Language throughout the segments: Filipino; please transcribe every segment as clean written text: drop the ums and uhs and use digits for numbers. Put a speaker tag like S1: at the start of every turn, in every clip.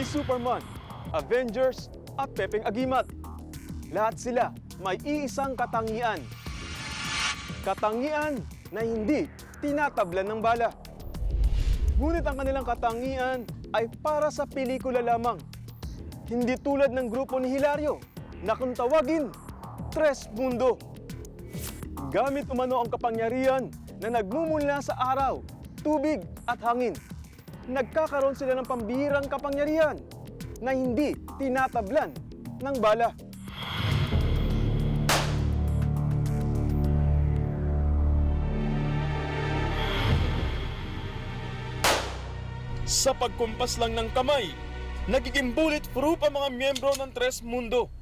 S1: Superman, Avengers at Pepeng Agimat. Lahat sila may iisang katangian. Katangian na hindi tinatablan ng bala. Ngunit ang kanilang katangian ay para sa pelikula lamang. Hindi tulad ng grupo ni Hilario na kung tawagin, Tres Mundo. Gamit umano ang kapangyarihan na nagmumula sa araw, tubig at hangin. Nagkakaroon sila ng pambihirang kapangyarihan na hindi tinatablan ng bala. Sa pagkumpas lang ng kamay, nagiging bulletproof ang mga miyembro ng Tres Mundo.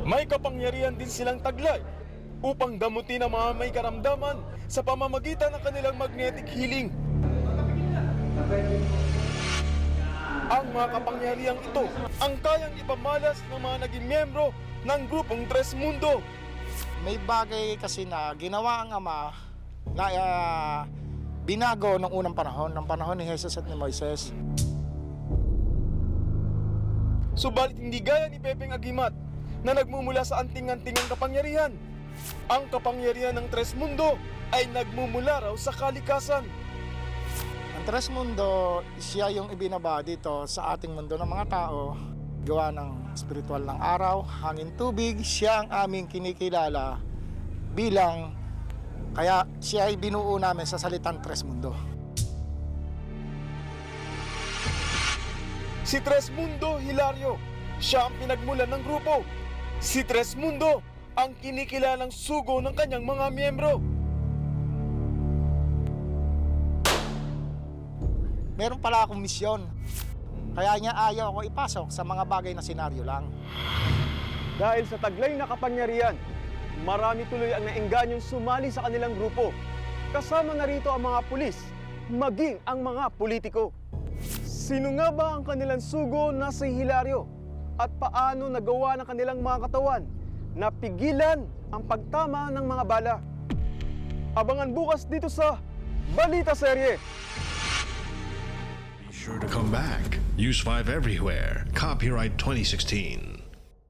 S1: May kapangyarihan din silang taglay upang gamutin ang mga may karamdaman sa pamamagitan ng kanilang magnetic healing. Ang mga kapangyarihang ito ang kayang ipamalas ng mga naging miyembro ng grupong Tres Mundo.
S2: May bagay kasi na ginawa ang Ama na binago ng unang panahon, ng panahon ni Jesus at ni Moises.
S1: Subalit hindi gaya ni Pepeng Agimat na nagmumula sa anting-antingang kapangyarihan. Ang kapangyarihan ng Tres Mundo ay nagmumula raw sa kalikasan.
S2: Ang Tres Mundo, siya yung ibinaba dito sa ating mundo ng mga tao. Gawa ng spiritual ng araw, hangin, tubig. Siya ang aming kinikilala bilang, kaya siya ay binuo namin sa salitang Tres Mundo.
S1: Si Tres Mundo Hilario, siya ang pinagmulan ng grupo. Si Tres Mundo ang kinikilalang sugo ng kanyang mga miyembro.
S2: Meron pala akong misyon. Kaya niya ayaw ako ipasok sa mga bagay na senaryo lang.
S1: Dahil sa taglay na kapangyarihan, marami tuloy ang naengganyong sumali sa kanilang grupo. Kasama na rito ang mga pulis, maging ang mga politiko. Sino nga ba ang kanilang sugo na si Hilario? At paano nagawa ng kanilang mga katawan na pigilan ang pagtama ng mga bala? Abangan bukas dito sa Balita Serye.
S3: Be sure to come back. Use 5 everywhere. Copyright 2016.